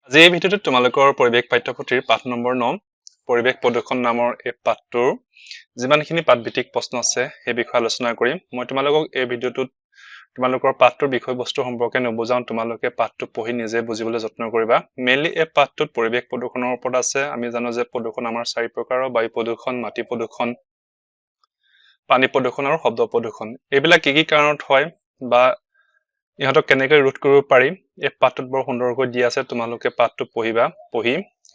আজি এই ভিডিঅ'টোত তোমালোকৰ পৰিৱেশ পাঠ্যপুথিৰ পাঠ নম্বৰ 9 পৰিৱেশ প্ৰদূষণ নামৰ এই পাঠটোৰ যিমানখিনি পাঠভিত্তিক প্ৰশ্ন আছে সেই বিষয়ে আলোচনা কৰিম। মই তোমালোকক এই ভিডিঅ'টোত তোমালোকৰ পাঠটোৰ বিষয়বস্তু সম্পৰ্কে নবুজাও, তোমালোকে পাঠটো পঢ়ি নিজে বুজিবলৈ যত্ন কৰিবা। মেইনলি এই পাঠটোত পৰিৱেশ প্ৰদূষণৰ ওপৰত আছে। আমি জানো যে প্ৰদূষণ আমাৰ 4 প্ৰকাৰৰ: বায়ু প্ৰদূষণ, মাটি প্ৰদূষণ, পানী প্ৰদূষণ আৰু শব্দ প্ৰদূষণ। এইবিলাক কি কাৰণত হয় বা ইহঁতক কেনেকৈ ৰোধ কৰিব পাৰি এই পাঠটোত বৰ সুন্দৰকৈ দিয়া আছে। তোমালোকে পাঠটো পঢ়িবা, পঢ়ি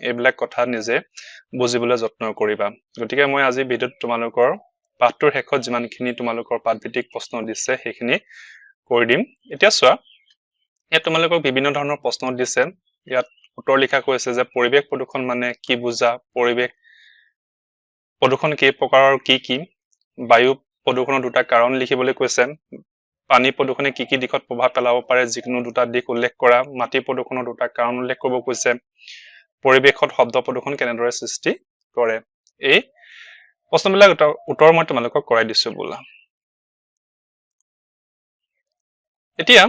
এইবিলাক কথা নিজে বুজিবলৈ যত্ন কৰিবা। গতিকে মই আজি ভিডিঅ'ত তোমালোকৰ পাঠটোৰ শেষত যিমানখিনি তোমালোকৰ পাঠভিত্তিক প্ৰশ্ন দিছে সেইখিনি কৰি দিম। এতিয়া চোৱা, ইয়াত তোমালোকক বিভিন্ন ধৰণৰ প্ৰশ্ন দিছে। ইয়াত উত্তৰ লিখা কৈছে যে পৰিৱেশ প্ৰদূষণ মানে কি বুজা, পৰিৱেশ প্ৰদূষণ কেই প্ৰকাৰৰ, কি বায়ু প্ৰদূষণৰ দুটা কাৰণ লিখিবলৈ কৈছে, পানী প্ৰদূষণে কি দিশত প্ৰভাৱ পেলাব পাৰে যিকোনো দুটা দিশ উল্লেখ কৰা, মাটি প্ৰদূষণৰ দুটা কাৰণ উল্লেখ কৰিব কৈছে, পৰিৱেশত শব্দ প্ৰদূষণ কেনেদৰে সৃষ্টি কৰে। এই প্ৰশ্নবিলাক উত্তৰ মই তোমালোকক কৰাই দিছো বোলা। এতিয়া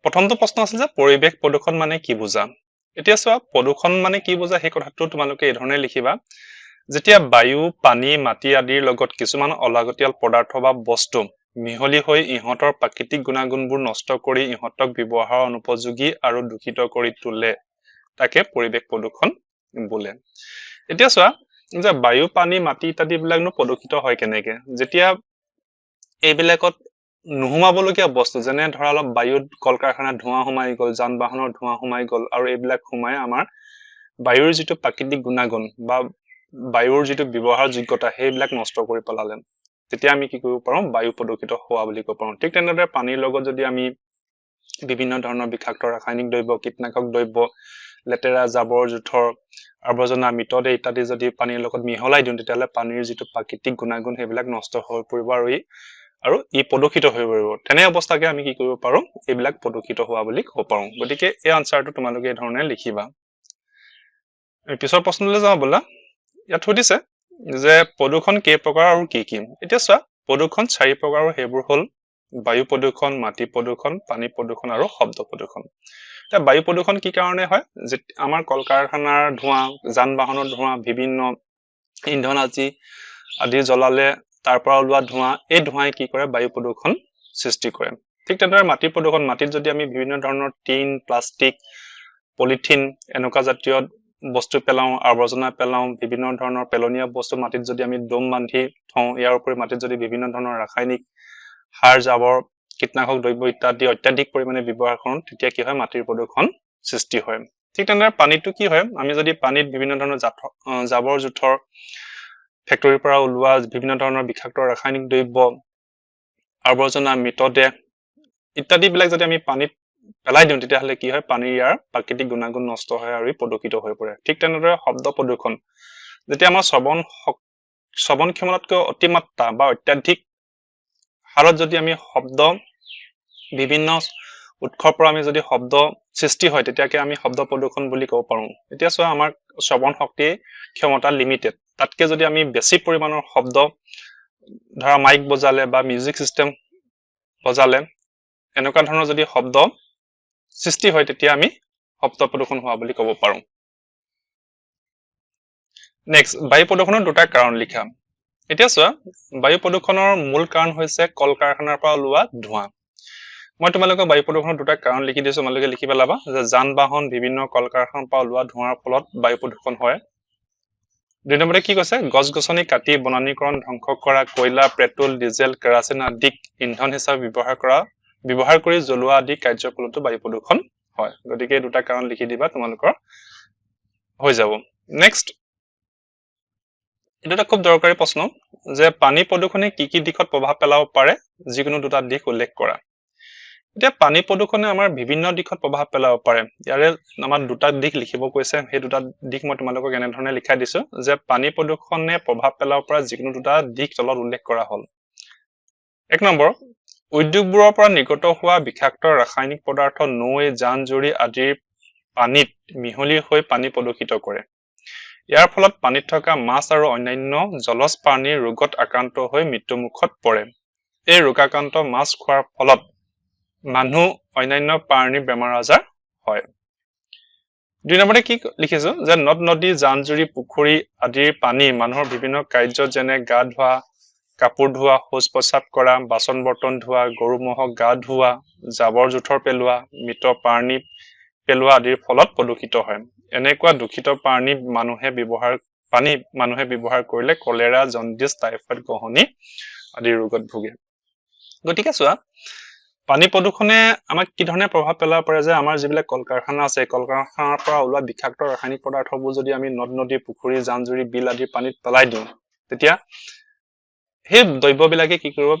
প্ৰথমটো প্ৰশ্ন আছিল যে পৰিৱেশ প্ৰদূষণ মানে কি বুজা। এতিয়া চোৱা, প্ৰদূষণ মানে কি বুজা সেই কথাটো তোমালোকে এই ধৰণে লিখিবা। যেতিয়া বায়ু, পানী, মাটি আদিৰ লগত কিছুমান অলাগতিয়াল পদাৰ্থ বা বস্তু মিহলি হৈ ইহঁতৰ প্ৰাকৃতিক গুণাগুণবোৰ নষ্ট কৰি ইহঁতক ব্যৱহাৰ অনুপযোগী আৰু দূষিত কৰি তোলে, তাকে পৰিৱেশ প্ৰদূষণ বোলে। এতিয়া চোৱা যে বায়ু, পানী, মাটি ইত্যাদি বিলাকনো প্ৰদূষিত হয় কেনেকে। যেতিয়া এইবিলাকত নোসোমাবলগীয়া বস্তু, যেনে ধৰা অলপ বায়ুত কল কাৰখানাত ধোঁৱা সোমাই গ'ল, যান বাহনৰ ধোঁৱা সোমাই গ'ল, আৰু এইবিলাক সোমাই আমাৰ বায়ুৰ যিটো প্ৰাকৃতিক গুণাগুণ বা বায়ুৰ যিটো ব্যৱহাৰ যোগ্যতা সেইবিলাক নষ্ট কৰি পেলালে, তেতিয়া আমি কি কৰিব পাৰোঁ, বায়ু প্ৰদূষিত হোৱা বুলি ক'ব পাৰোঁ। ঠিক তেনেদৰে পানীৰ লগত যদি আমি বিভিন্ন ধৰণৰ বিষাক্ত ৰাসায়নিক দ্ৰব্য, কীটনাশক দ্ৰব্য, লেতেৰা জাবৰ জোথৰ, আৱৰ্জনা, মৃতদেহ ইত্যাদি যদি পানীৰ লগত মিহলাই দিওঁ, তেতিয়াহ'লে পানীৰ যিটো প্ৰাকৃতিক গুণাগুণ সেইবিলাক নষ্ট হৈ পৰিব আৰু ই প্ৰদূষিত হৈ পৰিব। তেনে অৱস্থাকে আমি কি কৰিব পাৰোঁ, এইবিলাক প্ৰদূষিত হোৱা বুলি ক'ব পাৰোঁ। গতিকে এই আনচাৰটো তোমালোকে এই ধৰণে লিখিবা। পিছৰ প্ৰশ্নলৈ যাওঁ ব'লা। ইয়াত সুধিছে যে প্ৰদূষণ কেই প্ৰকাৰ আৰু কি। এতিয়া চোৱা, প্ৰদূষণ 4 প্ৰকাৰ, আৰু সেইবোৰ হ'ল বায়ু প্ৰদূষণ, মাটি প্ৰদূষণ, পানী প্ৰদূষণ আৰু শব্দ প্ৰদূষণ। এতিয়া বায়ু প্ৰদূষণ কি কাৰণে হয়, যে আমাৰ কল কাৰখানাৰ ধোঁৱা, যান বাহনৰ ধোঁৱা, বিভিন্ন ইন্ধন আদি জ্বলালে তাৰ পৰা ওলোৱা ধোঁৱা, এই ধোঁৱাই কি কৰে, বায়ু প্ৰদূষণ সৃষ্টি কৰে। ঠিক তেনেদৰে মাটি প্ৰদূষণ, মাটিত যদি আমি বিভিন্ন ধৰণৰ টিন, প্লাষ্টিক, পলিথিন এনেকুৱা জাতীয় বস্তু পেলাওঁ, আৱৰ্জনা পেলাওঁ, বিভিন্ন ধৰণৰ পেলনীয়া বস্তু মাটিত যদি আমি দম বান্ধি থওঁ, ইয়াৰ উপৰি মাটিত যদি বিভিন্ন ধৰণৰ ৰাসায়নিক সাৰ, জাবৰ, কীটনাশক দ্ৰব্য ইত্যাদি অত্যাধিক পৰিমাণে ব্যৱহাৰ কৰোঁ, তেতিয়া কি হয়, মাটিৰ প্ৰদূষণ সৃষ্টি হয়। ঠিক তেনেদৰে পানীটো কি হয়, আমি যদি পানীত বিভিন্ন ধৰণৰ জাবৰ জোথৰ, ফেক্টৰীৰ পৰা ওলোৱা বিভিন্ন ধৰণৰ বিষাক্ত ৰাসায়নিক দ্ৰব্য, আৱৰ্জনা, মৃতদেহ ইত্যাদি বিলাক যদি আমি পানীত পেলাই দিওঁ, তেতিয়াহ'লে কি হয়, পানীৰ ইয়াৰ প্ৰাকৃতিক গুণাগুণ নষ্ট হয় আৰু প্ৰদূষিত হৈ পৰে। ঠিক তেনেদৰে শব্দ প্ৰদূষণ, যেতিয়া আমাৰ শ্ৰৱণ ক্ষমতাতকৈ অতিমাত্ৰা বা অত্যাধিক হাৰত যদি আমি শব্দ, বিভিন্ন উৎসৰ পৰা আমি যদি শব্দ সৃষ্টি হয়, তেতিয়াকে আমি শব্দ প্ৰদূষণ বুলি ক'ব পাৰোঁ। এতিয়া চোৱা, আমাৰ শ্ৰৱণ শক্তিৰ ক্ষমতা লিমিটেড, তাতকে যদি আমি বেছি পৰিমাণৰ শব্দ, ধৰা মাইক বজালে বা মিউজিক চিষ্টেম বজালে, এনেকুৱা ধৰণৰ যদি শব্দ সৃষ্টি হয়, তেতিয়া আমি শব্দ প্ৰদূষণ হোৱা বুলি ক'ব পাৰোঁ। নেক্সট, বায়ু প্ৰদূষণৰ দুটা কাৰণ লিখা। এতিয়া চোৱা, বায়ু প্ৰদূষণৰ মূল কাৰণ হৈছে কল কাৰখানাৰ পৰা ওলোৱা ধোঁৱা। মই তোমালোকক বায়ু প্ৰদূষণৰ দুটা কাৰণ লিখি দিছো, তোমালোকে লিখি পেলাবা যে যান বাহন, বিভিন্ন কল কাৰখানাৰ পৰা ওলোৱা ধোঁৱাৰ ফলত বায়ু প্ৰদূষণ হয়। 2 নম্বৰতে কি কৈছে, গছ গছনি কাটি বনানীকৰণ ধ্বংস কৰা, কয়লা, পেট্ৰল, ডিজেল, কেৰাচিন আদিক ইন্ধন হিচাপে ব্যৱহাৰ কৰি জ্বলোৱা আদি কাৰ্যকলাপতো বায়ু প্ৰদূষণ হয়। গতিকে এই দুটা কাৰণ লিখি দিবা, তোমালোকৰ হৈ যাব। নেক্সট, এইটো এটা খুব দৰকাৰী প্ৰশ্ন যে পানী প্ৰদূষণে কি দিশত প্ৰভাৱ পেলাব পাৰে, যিকোনো দুটা দিশ উল্লেখ কৰা। এতিয়া পানী প্ৰদূষণে আমাৰ বিভিন্ন দিশত প্ৰভাৱ পেলাব পাৰে। ইয়াৰে আমাৰ দুটা দিশ লিখিব কৈছে, সেই দুটা দিশ মই তোমালোকক এনেধৰণে লিখাই দিছো যে পানী প্ৰদূষণে প্ৰভাৱ পেলাব পৰা যিকোনো দুটা দিশ তলত উল্লেখ কৰা হ'ল। 1 নম্বৰ, উদ্যোগবোৰৰ পৰা নিৰ্গত হোৱা বিষাক্ত ৰাসায়নিক পদাৰ্থ নৈ, জান জুৰি আদিৰ পানীত মিহলি হৈ পানী প্ৰদূষিত কৰে। ইয়াৰ ফলত পানীত থকা মাছ আৰু অন্যান্য জলজ প্ৰাণী ৰোগত আক্ৰান্ত হৈ মৃত্যুমুখত পৰে। এই ৰোগাক্ৰান্ত মাছ খোৱাৰ ফলত মানুহ, অন্যান্য প্ৰাণীৰ বেমাৰ আজাৰ হয়। 2 নম্বৰতে কি লিখিছো যে নদ নদী জান-জুৰি পুখুৰী আদিৰ পানী মানুহৰ বিভিন্ন কাৰ্য যেনে গা ধোৱা কাপোৰ ধোৱা শৌচ প্ৰস্ৰাৱ কৰা বাচন বৰ্তন ধোৱা গৰু মহক গা ধোৱা জাবৰ জোথৰ পেলোৱা মৃত প্ৰাণী পেলোৱা আদিৰ ফলত প্ৰদূষিত হয় এনেকুৱা দূষিত পানী মানুহে ব্যৱহাৰ কৰিলে কলেৰা জণ্ডিস টাইফয়েড গহনি আদি ৰোগত ভুগে গতিকে চোৱা পানী প্ৰদূষণে আমাক কি ধৰণে প্ৰভাৱ পেলাব পাৰে যে আমাৰ যিবিলাক কল কাৰখানা আছে কল কাৰখানাৰ পৰা ওলোৱা বিষাক্ত ৰাসায়নিক পদাৰ্থবোৰ যদি আমি নদ নদী পুখুৰী জান-জুৰি বিল আদিৰ পানীত পেলাই দিওঁ তেতিয়া সেই দ্ৰব্যবিলাকে কি কৰিব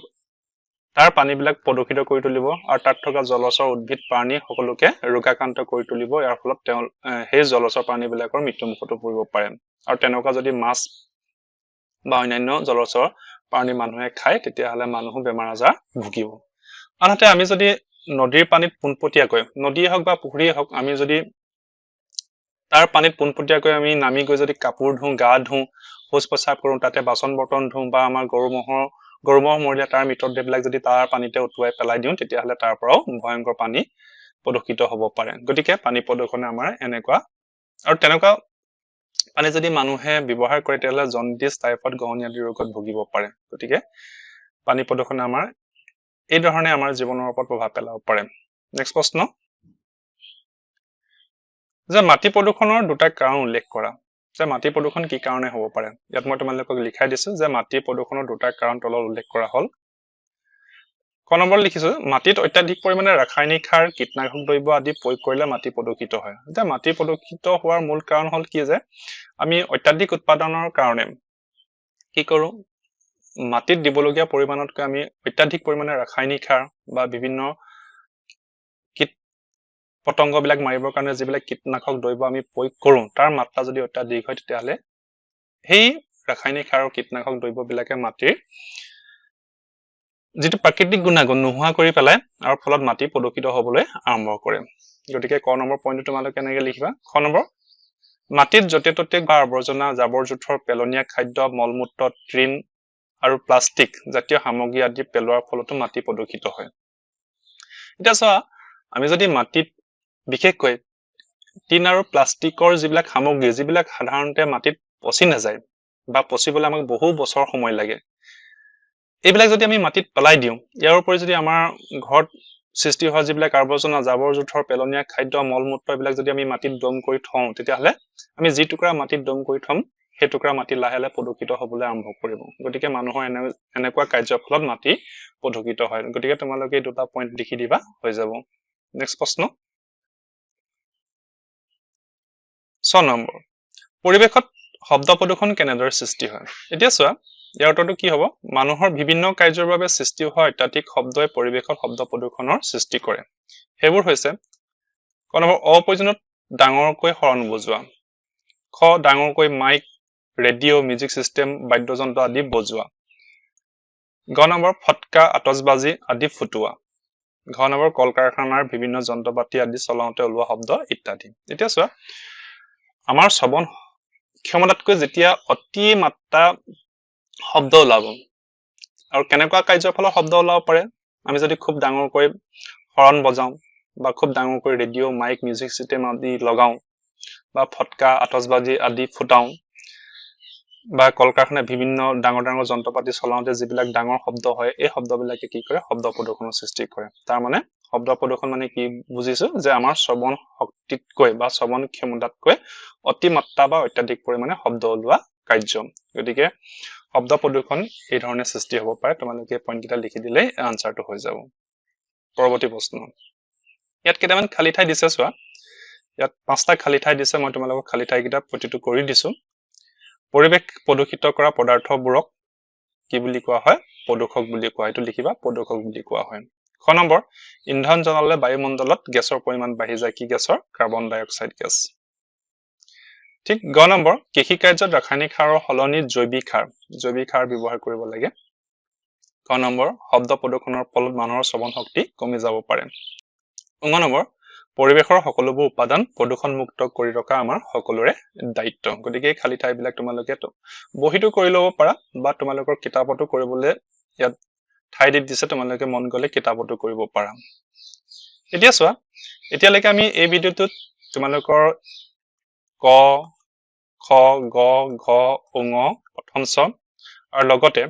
তাৰ পানীবিলাক প্ৰদূষিত কৰি তুলিব আৰু তাত থকা জলচৰ উদ্ভিদ প্ৰাণী সকলোকে ৰোগাক্ৰান্ত কৰি তুলিব ইয়াৰ ফলত সেই জলচৰ প্ৰাণীবিলাকৰ মৃত্যুমুখতো পৰিব পাৰে আৰু তেনেকুৱা যদি মাছ বা অন্যান্য জলচৰ প্ৰাণী মানুহে খায় তেতিয়াহ'লে মানুহো বেমাৰ আজাৰ ভুগিব আনহাতে আমি যদি নদীৰ পানীত পোনপটীয়াকৈ নদীয়ে হওক বা পুখুৰীয়ে হওক আমি যদি তাৰ পানীত পোনপটীয়াকৈ আমি নামি গৈ যদি কাপোৰ ধুওঁ গা ধুওঁ শৌচ প্ৰস্ৰাৱ কৰোঁ তাতে বাচন বৰ্তন ধুওঁ বা আমাৰ গৰু ম'হ মৰিলে তাৰ মৃতদেহবিলাক যদি তাৰ পানীতে উটুৱাই পেলাই দিওঁ তেতিয়াহ'লে তাৰ পৰাও ভয়ংকৰ পানী প্ৰদূষিত হ'ব পাৰে গতিকে পানী প্ৰদূষণে আমাৰ এনেকুৱা আৰু তেনেকুৱা পানী যদি মানুহে ব্যৱহাৰ কৰে তেতিয়াহ'লে জণ্ডিস টাইফয়েড গহনি আদি ৰোগত ভুগিব পাৰে গতিকে পানী প্ৰদূষণে আমাৰ এই ধৰণে আমাৰ জীৱনৰ ওপৰত প্ৰভাৱ পেলাব পাৰে নেক্সট প্ৰশ্ন যে মাটি প্ৰদূষণৰ দুটা কাৰণ উল্লেখ কৰা যে মাটি প্ৰদূষণ কি কাৰণে হ'ব পাৰে ইয়াত মই তোমালোকক লিখাই দিছো যে মাটি প্ৰদূষণৰ দুটা কাৰণ তলত উল্লেখ কৰা হ'ল ক নম্বৰ লিখিছো মাটিত অত্যাধিক পৰিমাণে ৰাসায়নিক সাৰ কীটনাশক দ্ৰব্য আদি প্ৰয়োগ কৰিলে মাটি প্ৰদূষিত হয় এতিয়া মাটি প্ৰদূষিত হোৱাৰ মূল কাৰণ হ'ল কি যে আমি অত্যাধিক উৎপাদনৰ কাৰণে কি কৰো মাটিত দিবলগীয়া পৰিমাণতকৈ আমি অত্যাধিক পৰিমাণে ৰাসায়নিক সাৰ বা বিভিন্ন কীট পতংগবিলাক মাৰিবৰ কাৰণে যিবিলাক কীটনাশক দ্ৰব্য আমি প্ৰয়োগ কৰোঁ তাৰ মাত্ৰা যদি অত্যাধিক হয় তেতিয়াহ'লে সেই ৰাসায়নিক সাৰ আৰু কীটনাশক দ্ৰব্যবিলাকে মাটিৰ যিটো প্ৰাকৃতিক গুণাগুণ নোহোৱা কৰি পেলাই আৰু ফলত মাটি প্ৰদূষিত হ'বলৈ আৰম্ভ কৰে গতিকে ক নম্বৰ পইণ্টটো তোমালোকে কেনেকৈ লিখিবা খ নম্বৰ মাটিত য'তে ত'তে বা আৱৰ্জনা জাবৰ জোথৰ পেলনীয়া খাদ্য মলমূত্ৰ তৃণ আৰু প্লাষ্টিক জাতীয় সামগ্ৰী আদি পেলোৱাৰ ফলতো মাটি প্ৰদূষিত হয় এতিয়া চোৱা আমি যদি মাটিত বিশেষকৈ টিন আৰু প্লাষ্টিকৰ যিবিলাক সামগ্ৰী যিবিলাক সাধাৰণতে মাটিত পচি নাযায় বা পচিবলৈ আমাক বহু বছৰ সময় লাগে এইবিলাক যদি আমি মাটিত পেলাই দিওঁ ইয়াৰ উপৰি যদি আমাৰ ঘৰত সৃষ্টি হোৱা যিবিলাক আৱৰ্জনা জাবৰ জোথৰ পেলনীয়া খাদ্য মলমূত্ৰ এইবিলাক যদি আমি মাটিত দম কৰি থওঁ তেতিয়াহ'লে আমি যি টুকুৰা মাটিত দম কৰি থম সেই টুকুৰা মাটি লাহে লাহে প্ৰদূষিত হ'বলৈ আৰম্ভ কৰিব গতিকে মানুহৰ এনেকুৱা কাৰ্যৰ ফলত মাটি প্ৰদূষিত হয় গতিকে তোমালোকে দুটা পইণ্ট লিখি দিবা হৈ যাব নেক্সট প্ৰশ্ন 6 নম্বৰ পৰিৱেশত শব্দ প্ৰদূষণ কেনেদৰে সৃষ্টি হয় এতিয়া চোৱা ইয়াৰ উত্তৰটো কি হ'ব মানুহৰ বিভিন্ন কাৰ্যৰ বাবে সৃষ্টি হোৱা অত্যাধিক শব্দই পৰিৱেশত শব্দ প্ৰদূষণৰ সৃষ্টি কৰে সেইবোৰ হৈছে ক নম্বৰ অপ্ৰয়োজনীয় ডাঙৰকৈ হৰ্ণ বজোৱা খ ডাঙৰকৈ মাইক ৰেডিঅ' মিউজিক সিস্টেম বাদ্যযন্ত্ৰ আদি বজোৱা গ নম্বৰ ফটকা আতচবাজি আদি ফুটোৱা ঘ নম্বৰ কল কাৰখানাৰ বিভিন্ন যন্ত্ৰপাতি আদি চলাওঁতে ওলোৱা শব্দ ইত্যাদি এতিয়া চোৱা আমাৰ শ্ৰৱণ ক্ষমতাতকৈ যেতিয়া অতি মাত্ৰা শব্দ ওলাব আৰু কেনেকুৱা কাৰ্যৰ ফলত শব্দ ওলাব পাৰে আমি যদি খুব ডাঙৰকৈ হৰ্ণ বজাওঁ বা খুব ডাঙৰকৈ ৰেডিঅ' মাইক মিউজিক সিস্টেম আদি লগাওঁ বা ফটকা আতচবাজি আদি ফুটাওঁ বা কল কাৰখানাৰ বিভিন্ন ডাঙৰ ডাঙৰ যন্ত্ৰপাতি চলাওঁতে যিবিলাক ডাঙৰ শব্দ হয় এই শব্দবিলাকে কি কৰে শব্দ প্ৰদূষণৰ সৃষ্টি কৰে তাৰ মানে শব্দ প্ৰদূষণ মানে কি বুজিছো যে আমাৰ শ্ৰৱণ শক্তিতকৈ বা শ্ৰৱণ ক্ষমতাতকৈ অতিমাত্ৰা বা অত্যাধিক পৰিমাণে শব্দ ওলোৱা কাৰ্য গতিকে শব্দ প্ৰদূষণ এই ধৰণে সৃষ্টি হ'ব পাৰে তোমালোকে পইণ্টকেইটা লিখি দিলেই আনসাৰটো হৈ যাব পৰৱৰ্তী প্ৰশ্ন ইয়াত কেইটামান খালী ঠাই দিছে চোৱা ইয়াত 5টা খালী ঠাই দিছে মই তোমালোকক খালী ঠাইকেইটা প্ৰতিটো কৰি দিছো পৰিৱেশ প্ৰদূষিত কৰা পদাৰ্থবোৰক কি বুলি কোৱা হয় প্ৰদূষক বুলি কোৱা এইটো লিখিবা প্ৰদূষক বুলি কোৱা হয় খ নম্বৰ ইন্ধন জ্বলালে বায়ুমণ্ডলত গেছৰ পৰিমাণ বাঢ়ি যায় কি গেছৰ কাৰ্বন ডাই অক্সাইড গেছ ঠিক গ নম্বৰ কৃষি কাৰ্যত ৰাসায়নিক সাৰৰ সলনি জৈৱিক সাৰ ব্যৱহাৰ কৰিব লাগে ক নম্বৰ শব্দ প্ৰদূষণৰ ফলত মানুহৰ শ্ৰৱণ শক্তি কমি যাব পাৰে ঙ নম্বৰ পৰিৱেশৰ সকলোবোৰ উপাদান প্ৰদূষণমুক্ত কৰি ৰখা আমাৰ সকলোৰে দায়িত্ব গতিকে এই খালী ঠাইবিলাক তোমালোকে বহিটো কৰি ল'ব পাৰা বা তোমালোকৰ কিতাপতো কৰিবলৈ ইয়াত ঠাই দি দিছে তোমালোকে মন গ'লে কিতাপতো কৰিব পাৰা এতিয়া চোৱা এতিয়ালৈকে আমি এই ভিডিঅ'টোত তোমালোকৰ ক খ গ ঘ ঙ প্ৰথম চ আৰু লগতে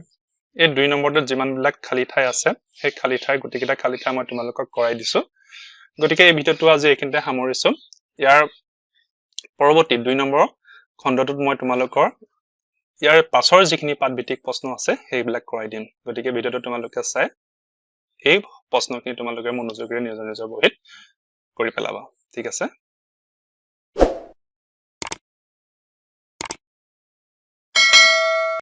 এই 2 নম্বৰটোত যিমানবিলাক খালী ঠাই আছে সেই খালী ঠাই গোটেইকেইটা খালী ঠাই মই তোমালোকক কৰাই দিছো গতিকে এই ভিডিঅ'টো আজি এইখিনিতে সামৰিছো ইয়াৰ পৰৱৰ্তী 2 নম্বৰ খণ্ডটোত মই তোমালোকৰ ইয়াৰ পাছৰ যিখিনি পাঠভিত্তিক প্ৰশ্ন আছে সেইবিলাক কৰাই দিম গতিকে ভিডিঅ'টো তোমালোকে চাই এই প্ৰশ্নখিনি তোমালোকে মনোযোগেৰে নিজৰ নিজৰ বহীত কৰি পেলাবা ঠিক আছে